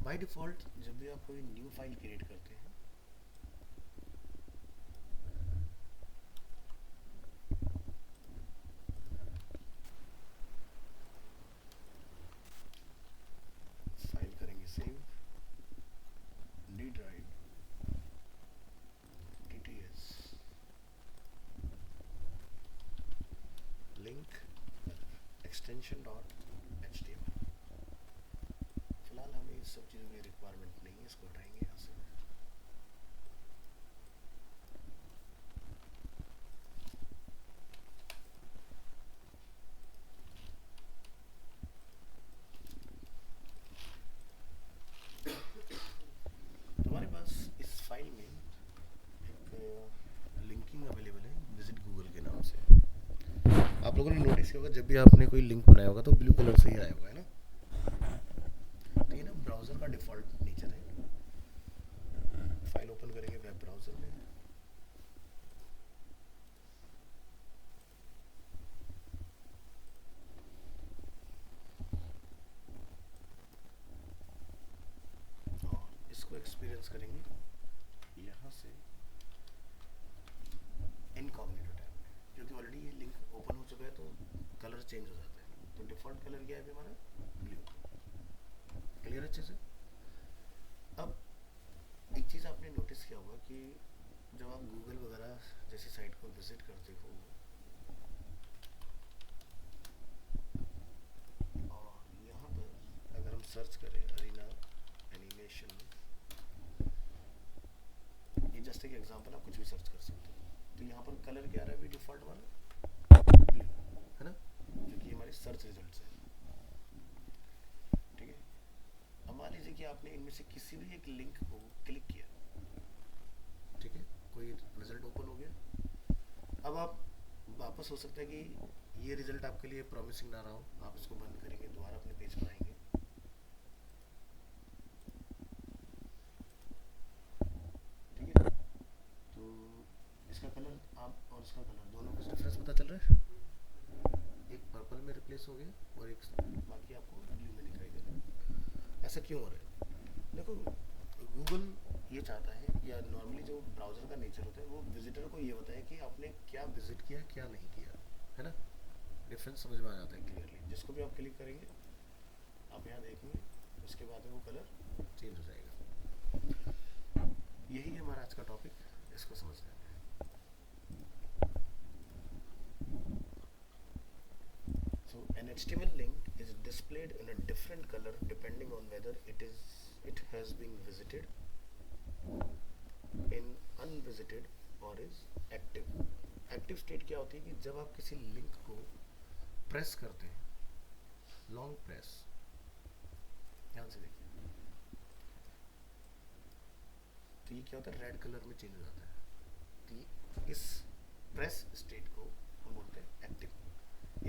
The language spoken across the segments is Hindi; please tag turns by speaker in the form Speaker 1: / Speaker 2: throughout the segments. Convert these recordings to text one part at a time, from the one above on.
Speaker 1: बाय डिफ़ॉल्ट जब भी आप कोई न्यू फाइल क्रिएट करते हैं, फाइल करेंगे save, D drive, TTS, link, extension dot HTML. फिलहाल हमें इस सब चीज़ों की रिक्वायरमेंट नहीं है, इसको हटाएंगे यहाँ से। तो हमारे पास इस फाइल में एक लिंकिंग अवेलेबल है विजिट गूगल के नाम से। आप लोगों ने नोटिस किया होगा जब भी आपने कोई लिंक बनाया होगा तो ब्लू कलर से ही आया होगा, है ना। तो ये ना ब्राउज़र का डिफ़ॉल्ट नेचर है। फाइल ओपन करेंगे वेब ब्राउज़र में, और इसको एक्सपीरियंस करेंगे यहाँ से इनकॉग्निटो टैब में, क्योंकि ऑलरेडी ये लिंक ओपन हो चुका है तो कलर चेंज हो जाता है। तो डिफ़ॉल्ट कलर क्या है अभी हमारा, ब्लू। क्लियर अच्छे से। अब एक चीज़ आपने नोटिस किया होगा कि जब आप गूगल वगैरह जैसी साइट को विजिट करते हो और यहाँ पर अगर हम सर्च करें अरीना एनिमेशन, ये जस्ट एक एग्जांपल, आप कुछ भी सर्च कर सकते हो। तो यहाँ पर कलर क्या आ रहा है अभी डिफ़ॉल्ट वाला, ब्लू, है ना, क्योंकि हमारे सर्च रिजल्ट्स है। ठीक है। अब मान लीजिए कि आपने इनमें से किसी भी एक लिंक को क्लिक किया, ठीक है, कोई रिजल्ट ओपन हो गया। अब आप वापस हो सकता है कि ये रिजल्ट आपके लिए प्रॉमिसिंग ना रहा हो, आप इसको बंद करेंगे, दोबारा अपने पेज पर आएंगे। ठीक है। तो इसका कलर आप और इसका कलर दोनों कुछ डिफरेंस पता चल रहा है। एक पर्पल में रिप्लेस हो गया और एक बाकी आपको ब्लू में दिखाई दे रहा है। ऐसा क्यों हो रहा है? देखो, गूगल ये चाहता है, या नॉर्मली जो ब्राउज़र का नेचर होता है वो विजिटर को ये होता है कि आपने क्या विजिट किया क्या नहीं किया, है ना। डिफरेंस समझ में आ जाता है क्लियरली। जिसको भी आप क्लिक करेंगे आप यहाँ देखेंगे, उसके बाद में वो कलर चेंज हो जाएगा। यही है हमारा आज का टॉपिक, इसको समझना है। So an HTML link is displayed in a different color depending on whether it has been visited, in unvisited or is active. Active state क्या होती है कि जब आप किसी लिंक को प्रेस करते हैं, लॉन्ग प्रेस, ध्यान से देखिए, तो ये क्या होता है, रेड कलर में चेंज हो जाता है। तो इस प्रेस स्टेट को हम बोलते हैं एक्टिव।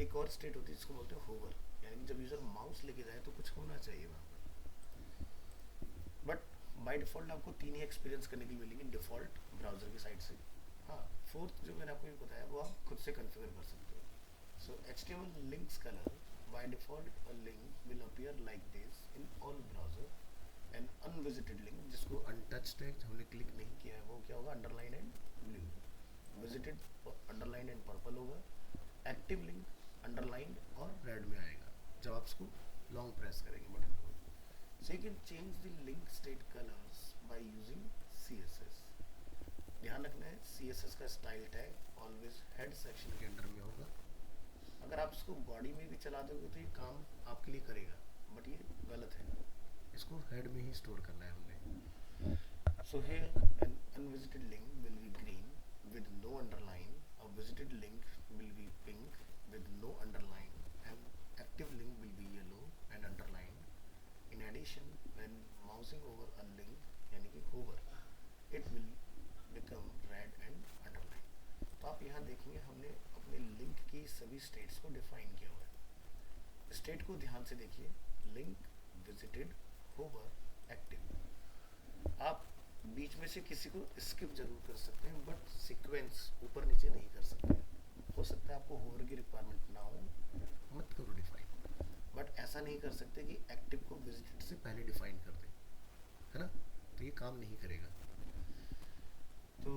Speaker 1: एक और स्टेट होती है जिसको बोलते हैं होवर, यानी जब यूजर माउस लेके जाए तो कुछ होना चाहिए वहाँ पर। बट बाय डिफॉल्ट आपको तीन ही एक्सपीरियंस करने के लिए मिलेंगे डिफॉल्ट ब्राउजर की साइड से। हाँ, फोर्थ जो मैंने आपको बताया वो आप खुद से कॉन्फ़िगर कर सकते हो। So HTML links colour by default a link will appear like this in all browser. An unvisited link, जिसको अनटच्ड है, हमने क्लिक नहीं किया है, वो क्या होगा, underline and blue. Visited underline and purple होगा। एक्टिव लिंक अंडरलाइन और रेड में आएगा जब आप उसको लॉन्ग प्रेस करेंगे बटन को। So you can change the link state colors by using CSS. ध्यान रखना है CSS का style tag always head section के अंडर में होगा। अगर आप इसको बॉडी में भी चला दोगे तो ये काम आपके लिए करेगा, बट ये गलत है, इसको हेड में ही स्टोर करना है हमने। So here an unvisited link will be green with no underline, a visited link will be pink with no underline, and active link will be yellow and underlined. In addition, when mousing over a link, यानी कि hover, it will become red and underlined. तो आप यहाँ देखेंगे हमने अपने लिंक की सभी स्टेट्स को डिफाइन किया हुआ है। स्टेट को ध्यान से देखिए, लिंक, विजिटेड, होवर, एक्टिव। आप बीच में से किसी को स्किप जरूर कर सकते हैं, बट सीक्वेंस ऊपर नीचे नहीं कर सकते। हो सकता है आपको होवर की रिक्वायरमेंट ना हो, मत करो डिफाइन, बट ऐसा नहीं कर सकते कि एक्टिव को विजिटेड से पहले डिफाइन कर दें, है ना, तो ये काम नहीं करेगा। तो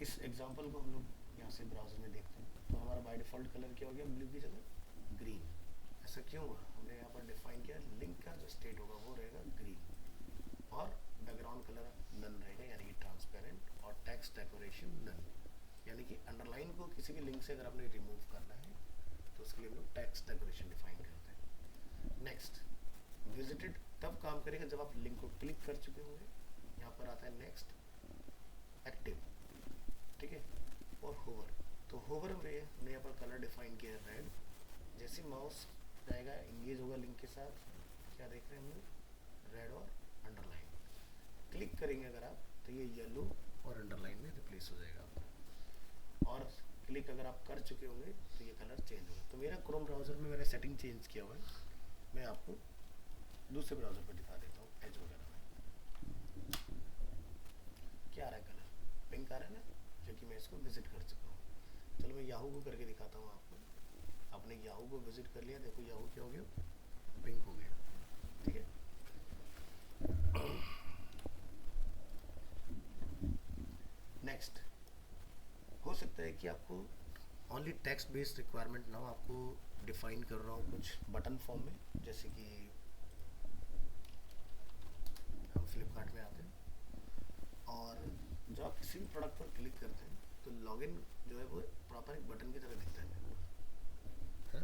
Speaker 1: इस एग्जांपल को हम लोग यहाँ से ब्राउज़र में देखते हैं, तो हमारा बाय डिफ़ॉल्ट कलर क्या हो गया, ब्लू की जगह ग्रीन। ऐसा क्यों हुआ, हमने यहाँ पर डिफाइन किया लिंक का जो स्टेट होगा वो रहेगा ग्रीन और बैकग्राउंड कलर नन रहेगा, यानी कि ट्रांसपेरेंट, और टेक्स्ट डेकोरेशन नन, यानी कि अंडरलाइन को किसी भी लिंक से अगर आपने रिमूव करना है तो उसके लिए हम लोग टेक्स्ट डेकोरेशन डिफाइन करते हैं। नेक्स्ट, विजिटेड तब काम करेगा जब आप लिंक को क्लिक कर चुके होंगे। यहाँ पर आता है नेक्स्ट एक्टिव, ठीक है, और होवर। तो होवर में हमने यहाँ पर कलर डिफाइन किया है रेड। जैसे माउस जाएगा इंगेज होगा लिंक के साथ, क्या देख रहे हैं हम लोग, रेड और अंडरलाइन। क्लिक करेंगे अगर आप तो ये येलो और अंडरलाइन में रिप्लेस हो जाएगा आपका। और क्लिक अगर आप कर चुके होंगे तो ये कलर चेंज होगा। तो मेरा क्रोम ब्राउज़र में मैंने सेटिंग चेंज किया हुआ है, मैं आपको दूसरे ब्राउज़र पर दिखा देता हूँ। एज वगैरह में क्या आ रहा है कलर, पिंक आ रहा है ना, क्योंकि मैं इसको विजिट कर चुका हूँ। चलो मैं याहू को करके दिखाता हूँ आपको। आपने याहू को विजिट कर लिया, देखो याहू क्या हो गया, पिंक हो गया, ठीक है। नेक्स्ट, हो सकता है कि आपको ओनली टेक्स्ट बेस्ड रिक्वायरमेंट ना हो, आपको डिफाइन कर रहा हूँ कुछ बटन फॉर्म में। जैसे कि हम फ्लिपकार्ट में आते हैं और जब आप किसी भी प्रोडक्ट पर क्लिक करते हैं तो लॉगिन जो है वो प्रॉपर एक बटन की तरह दिखता है मेरे को, है?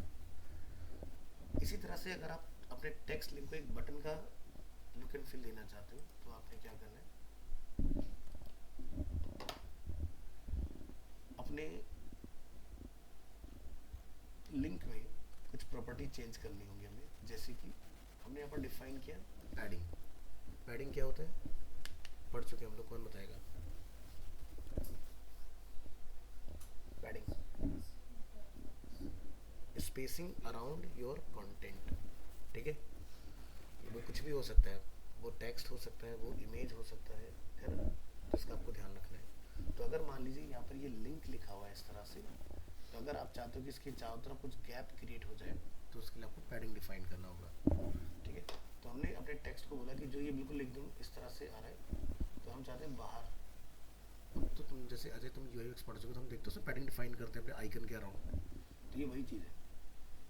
Speaker 1: इसी तरह से अगर आप अपने टेक्स्ट लिंक को एक बटन का लुक एंड फील देना चाहते हो तो आपने क्या करना है, अपने लिंक में कुछ प्रॉपर्टी चेंज करनी होंगी हमें। जैसे कि हमने यहाँ पर डिफाइन किया पैडिंग। पैडिंग क्या होता है, पढ़ चुके हम लोग, कौन बताएगा। Padding spacing around your content, ठीक है। वो कुछ भी हो सकता है, वो टेक्स्ट हो सकता है, वो इमेज हो सकता है ना, तो इसका आपको ध्यान रखना है। तो अगर मान लीजिए यहाँ पर ये लिंक लिखा हुआ है इस तरह से, तो अगर आप चाहते हो कि इसके चारों तरफ कुछ गैप क्रिएट हो जाए तो उसके लिए आपको पैडिंग डिफाइन करना होगा, ठीक है। तो हमने अपने टेक्स्ट को बोला कि जो ये बिल्कुल एकदम इस तरह से आ रहा है तो हम चाहते हैं बाहर। अब तो तुम जैसे अजय तुम यूआईयूएक्स पढ़ चुके हो, तो हम देखते हो पैडिंग डिफाइन करते हैं अपने आइकन के अराउंड, तो ये वही चीज़ है।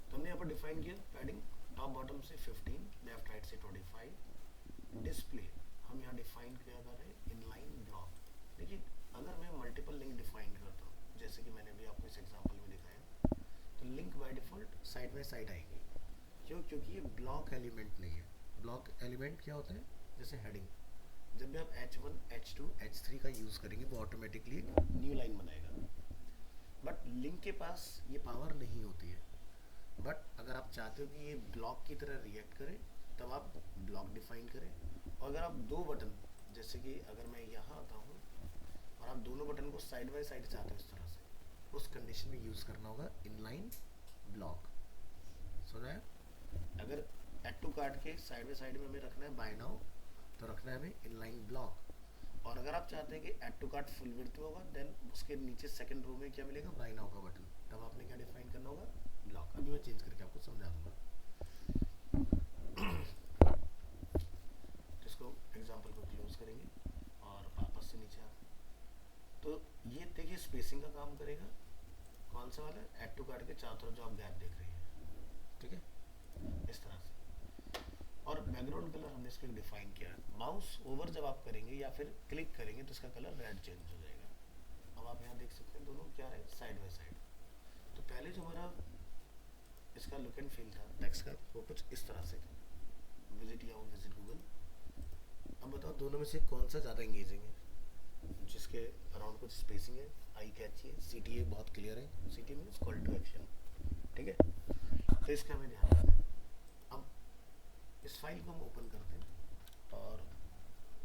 Speaker 1: तो हमने यहाँ पर डिफाइन किया पैडिंग टॉप बॉटम से 15, लेफ्ट राइट से 25। डिस्प्ले हम यहाँ डिफाइन किया कर रहे हैं इनलाइन ब्लॉक। देखिए अगर मैं मल्टीपल लिंक डिफाइन करता हूँ, जैसे कि मैंने अभी आपको इस एग्जांपल में दिखाया, तो link by default side by side आएगी। क्यों, क्योंकि ये ब्लॉक एलिमेंट नहीं है। ब्लॉक एलिमेंट क्या होता है, जैसे हेडिंग, जब भी आप H1, H2, H3 का यूज़ करेंगे वो ऑटोमेटिकली न्यू लाइन बनाएगा। बट लिंक के पास ये पावर नहीं होती है। बट अगर आप चाहते हो कि ये ब्लॉक की तरह रिएक्ट करे तब आप ब्लॉक डिफाइन करें। और अगर आप दो बटन, जैसे कि अगर मैं यहाँ आता हूँ और आप दोनों बटन को साइड बाय साइड चाहते हो इस तरह से, उस कंडीशन में यूज़ करना होगा इनलाइन ब्लॉक। सुना है, अगर एड टू कार्ट के साइड बाय साइड में हमें रखना है बाय नाउ तो रखना है हमें इनलाइन ब्लॉक। और अगर आप चाहते हैं कि add to cart full width में होगा देन उसके नीचे सेकंड रो में क्या मिलेगा, बाय नाउ का बटन, तब आपने क्या डिफाइन करना होगा, ब्लॉक। अभी मैं चेंज करके आपको समझा दूंगा। इसको एग्जांपल को क्लोज करेंगे और वापस से नीचे आ, तो ये देखिए स्पेसिंग का काम करेगा। कौन सा वाला, एड टू कार्ट के चारों तरफ जो आप गैप देख रहे हैं, ठीक है, इस तरह से। और बैकग्राउंड कलर हमने इसके डिफाइन किया। माउस ओवर जब आप करेंगे या फिर क्लिक करेंगे तो इसका कलर रेड चेंज हो जाएगा। अब आप यहाँ देख सकते हैं दोनों क्या रहे, साइड बाय साइड। तो पहले जो हमारा इसका लुक एंड फील था टेक्स्ट का वो कुछ इस तरह से था, विजिट या विजिट गूगल। अब बताओ दोनों में से कौन सा ज़्यादा इंगेजिंग है, जिसके अराउंड कुछ स्पेसिंग है, आई कैची है, CTA बहुत क्लियर है, CTA means call to action, ठीक है। तो इसका हमें ध्यान रखना है। अब इस फाइल को हम ओपन करते हैं और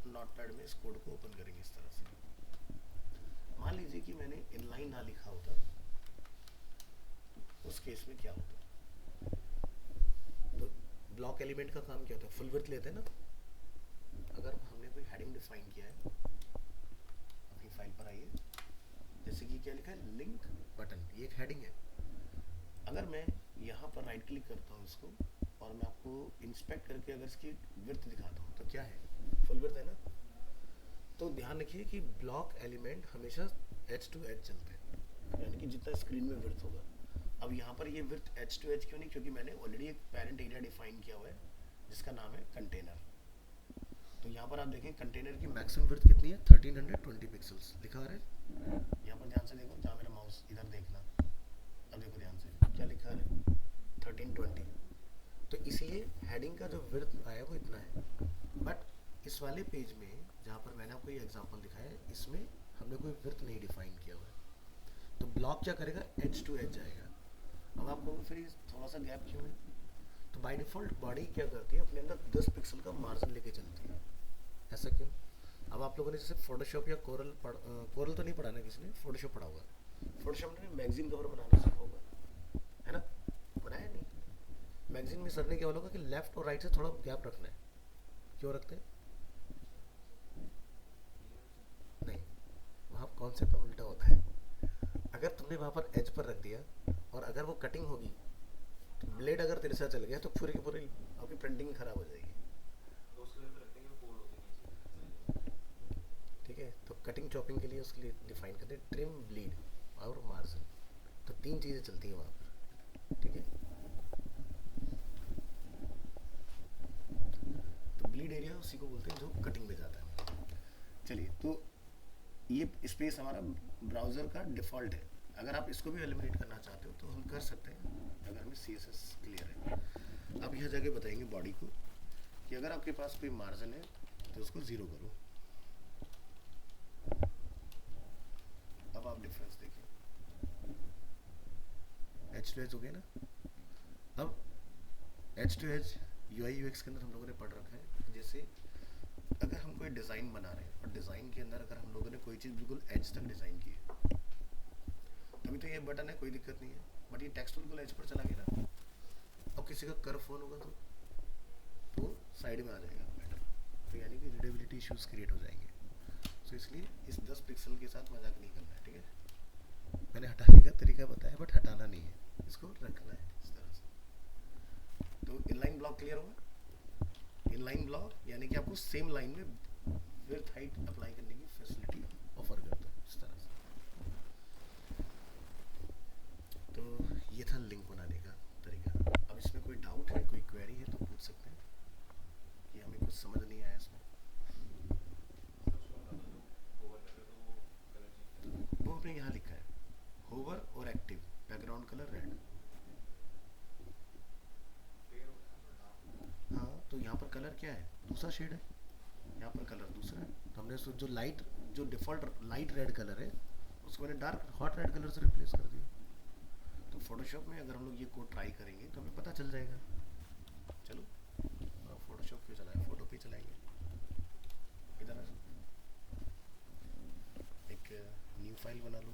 Speaker 1: नोटपैड में इस कोड को ओपन करेंगे इस तरह से। मान लीजिए कि मैंने इनलाइन ना लिखा होता, उस केस में क्या होता, तो ब्लॉक एलिमेंट का काम क्या होता है, फुल विड्थ लेते हैं ना। अगर हमने कोई हेडिंग डिफाइन किया है, अपनी फाइल पर आइए, जैसे कि क्या लिखा है, लिंक बटन, ये एक हेडिंग है। अगर मैं यहाँ पर राइट क्लिक करता हूँ इसको और मैं आपको इंस्पेक्ट करके अगर इसकी विड्थ दिखाता हूँ तो क्या है, फुल विड्थ है ना। तो ध्यान रखिए कि ब्लॉक एलिमेंट हमेशा एज टू एज चलते हैं, यानी कि जितना स्क्रीन में विड्थ होगा। अब यहाँ पर ये विड्थ एज टू एज क्यों नहीं, क्योंकि मैंने ऑलरेडी एक पेरेंट एरिया डिफाइन किया हुआ है जिसका नाम है कंटेनर। तो यहाँ पर आप देखें कंटेनर की मैक्सिमम विड्थ कितनी है, 1320 पिक्सल्स लिखा आ रहा है। यहाँ पर ध्यान से देखो, जहाँ मेरा माउस इधर देखना, अब देखो ध्यान से क्या लिखा है, 1320। तो इसलिए हेडिंग का जो विड्थ आया वो इतना है। बट इस वाले पेज में जहाँ पर मैंने आपको ये एग्जांपल दिखाया है, इसमें हमने कोई विड्थ नहीं डिफाइन किया हुआ है। तो ब्लॉक क्या करेगा, एज टू एज जाएगा। अब आप कहोगे फिर थोड़ा सा गैप क्यों है, तो बाय डिफ़ॉल्ट बॉडी क्या करती है, अपने अंदर 10 पिक्सल का मार्जिन लेके चलती है। ऐसा क्यों? अब आप लोगों ने जैसे फोटोशॉप या कोरल तो नहीं पढ़ा ना किसी ने, फोटोशॉप पढ़ा होगा। फोटोशॉप ने मैगजीन कवर बनाना सीखा होगा, है ना, बनाया नहीं। मैगजीन में सर ने क्या बोला होगा कि लेफ्ट और राइट से थोड़ा गैप रखना है। क्यों रखते हैं? नहीं, वहाँ कॉन्सेप्ट उल्टा होता है। अगर तुमने वहाँ पर एज पर रख दिया और अगर वो कटिंग होगी तो ब्लेड अगर तेरे साथ चल गया तो पूरी की पूरी आपकी प्रिंटिंग खराब हो जाएगी। ठीक है, तो कटिंग चॉपिंग के लिए उसके लिए डिफाइन करते हैं ट्रिम, ब्लीड और मार्जिन। तो 3 चीज़ें चलती हैं वहाँ पर। ठीक है, तो ब्लीड एरिया उसी को बोलते हैं जो कटिंग में जाता है। चलिए, तो ये स्पेस हमारा ब्राउज़र का डिफ़ॉल्ट है। अगर आप इसको भी एलिमिनेट करना चाहते हो तो हम कर सकते हैं, अगर हमें CSS क्लियर है। अब यह जगह बताएंगे बॉडी को कि अगर आपके पास कोई मार्जिन है तो उसको 0 करो। अब आप डिफरेंस देखिए, एज टू एज हो गया ना। अब edge to edge UI UX के अंदर हम लोगों ने पढ़ रखा है, जैसे अगर हम कोई डिज़ाइन बना रहे हैं और डिज़ाइन के अंदर अगर हम लोगों ने कोई चीज़ बिल्कुल एज तक डिज़ाइन की है, अभी तो ये बटन है कोई दिक्कत नहीं है, बट ये टेक्स्ट बिल्कुल एज पर चला गया ना। अब किसी का कर्व फोन होगा तो साइड में आ जाएगा मैटर, तो यानी कि रीडेबिलिटी इश्यूज क्रिएट हो जाएंगे। तो इसलिए इस 10 पिक्सल के साथ मजाक नहीं करना है, ठीक है। मैंने हटाने का तरीका बताया बट हटाना नहीं है, इसको रखना है इस तरह से। तो इनलाइन ब्लॉक क्लियर होगा। इनलाइन ब्लॉक यानी कि आपको सेम लाइन में विड्थ हाइट अप्लाई करने की फैसिलिटी ऑफर करता है इस तरह से। तो ये था लिंक बनाने का तरीका। अब इसमें कोई डाउट है, कोई क्वेरी है तो पूछ सकते हैं कि हमें कुछ समझ नहीं आया इसमें। वो हमने यहाँ लिखा है होवर और एक्टिव, बैकग्राउंड कलर रेड। हाँ, तो यहाँ पर कलर क्या है, दूसरा शेड है, यहाँ पर कलर दूसरा है। तो हमने जो लाइट, जो डिफ़ॉल्ट लाइट रेड कलर है उसको मैंने डार्क हॉट रेड कलर से रिप्लेस कर दिया। तो फोटोशॉप में अगर हम लोग ये कोड ट्राई करेंगे तो हमें पता चल जाएगा। चलो, फोटोशॉप क्यों चलाएं, फोटो पे चलाएंगे। इधर आ, एक न्यू फाइल बना लो,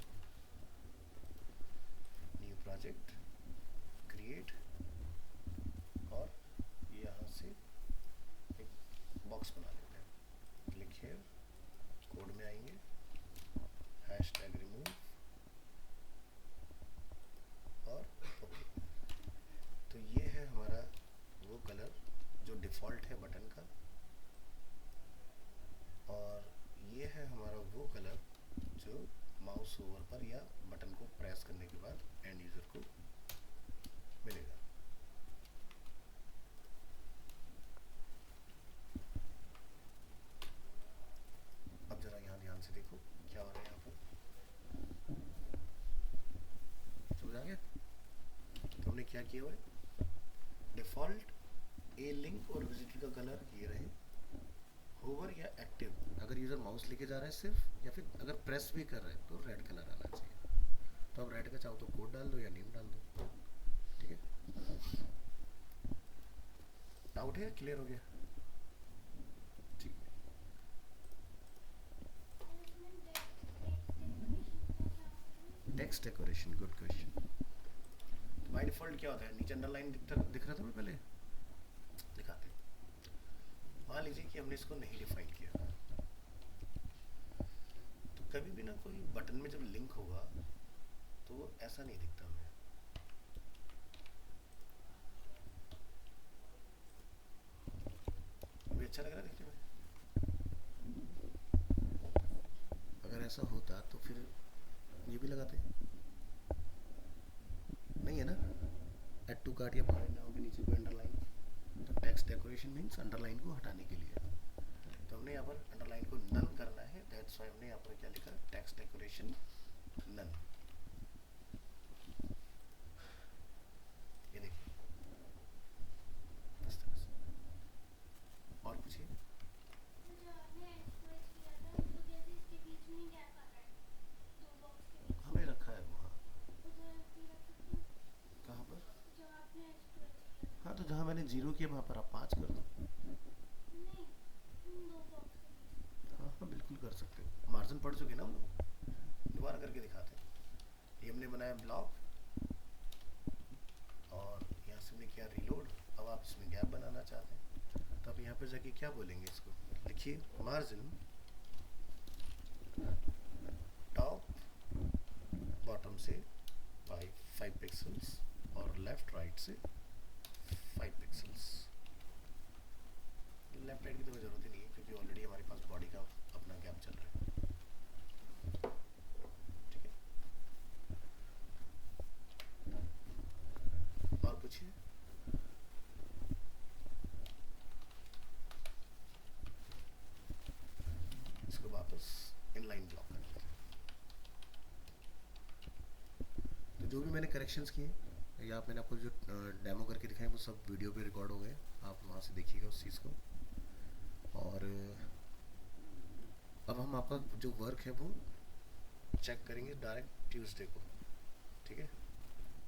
Speaker 1: न्यू प्रोजेक्ट क्रिएट, और यहाँ से एक बॉक्स बना लेते हैं। क्लिक हियर, कोड में आएंगे, हैशटैग रिमूव और ओके। तो ये है हमारा वो कलर जो डिफ़ॉल्ट है बटन का, और ये है हमारा वो कलर जो माउस ओवर पर या बटन को प्रेस करने के बाद एंड यूज़र को मिलेगा। अब जरा यहाँ ध्यान से देखो क्या हो रहा है यहाँ पर, समझ आ गया? तो हमने क्या किया हुआ है, डिफ़ॉल्ट ए लिंक और विजिटर का कलर ये रहे, होवर या एक्टिव अगर यूज़र माउस लेके जा रहा है सिर्फ, या फिर अगर प्रेस भी कर रहा है तो रेड कलर आना चाहिए। तो अब रेड का चाहो तो कोड डाल दो या नेम डाल दो, ठीक है। डाउट है, क्लियर हो गया? ठीक है। Text decoration, good question. By default क्या होता है, नीचे अंडरलाइन दिख रहा था मैं पहले दिखाते हैं। मान लीजिए कि हमने इसको नहीं डिफाइन किया, तो कभी भी ना कोई बटन में जब लिंक होगा तो वो ऐसा नहीं दिखता हमें। अभी अच्छा लग रहा है देखने में? अगर ऐसा होता तो फिर ये भी लगाते, नहीं है ना, एड टू कार्ट या फाइंड नाउ के नीचे कोई अंडरलाइन। तो टेक्स्ट डेकोरेशन मीन्स अंडरलाइन को हटाने के लिए, तो हमने यहाँ पर अंडरलाइन को नन करना है, दैट्स व्हाई हमने यहाँ पर क्या लिखा, टेक्स्ट डेकोरेशन नन। ये देखिए इस तरह से। और पूछिए।
Speaker 2: तो जो आपने एक्सप्रेस किया था तो जैसे इसके बीच में गैप आ रहा है, दो बॉक्स के बीच
Speaker 1: हमें रखा है वहाँ,
Speaker 2: उधर भी रख सकते हैं।
Speaker 1: कहाँ पर?
Speaker 2: जो आपने एक्सप्रेस किया था,
Speaker 1: हाँ तो जहाँ मैंने जीरो किया वहाँ पर आप 5 कर दो।
Speaker 2: नहीं उन दो बॉक्स के बीच
Speaker 1: हाँ हाँ बिल्कुल कर सकते हो, मार्जिन पढ़ चुके ना हम लोग, दोबारा करके दिखाते हैं। ये हमने बनाया ब्लॉक और यहाँ से हमने किया रीलोड। अब आप इसमें गैप बनाना चाहते हैं तो आप यहाँ पे जाके क्या बोलेंगे, इसको लिखिए मार्जिन टॉप बॉटम से 5 पिक्सल्स और लेफ्ट राइट से 5 पिक्सल्स। लेफ्ट राइट की तो ज़रूरत ही नहीं है क्योंकि ऑलरेडी हमारे पास बॉडी का अपना गैप चल रहा है, ठीक है। और पूछिए। इसको वापस इनलाइन ब्लॉक कर देते हैं। तो जो भी मैंने करेक्शंस किए या मैंने आपको जो डेमो करके दिखाए वो सब वीडियो पे रिकॉर्ड हो गए, आप वहाँ से देखिएगा उस चीज़ को। और अब हम आपका जो वर्क है वो चेक करेंगे डायरेक्ट ट्यूसडे को, ठीक है।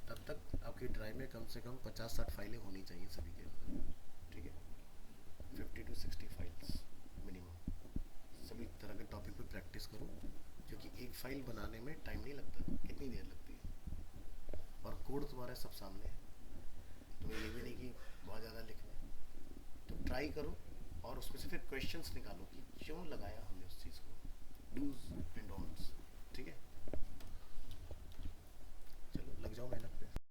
Speaker 1: तब तक आपकी ड्राइव में कम से कम 50-60 फाइलें होनी चाहिए सभी के अंदर, ठीक है। 50 to 60 फाइल्स मिनिमम। सभी तरह के टॉपिक पे प्रैक्टिस करो क्योंकि एक फाइल बनाने में टाइम नहीं लगता, कितनी देर लगती है, और कोड तुम्हारे सब सामने है, तुम्हें ये भी नहीं कि बहुत ज़्यादा लिखना है। तो ट्राई करो और उसमें से फिर क्वेश्चंस निकालो कि क्यों लगाया हमने उस चीज़ को, डूज एंड डोंट्स, ठीक है। चलो लग जाओ मेहनत।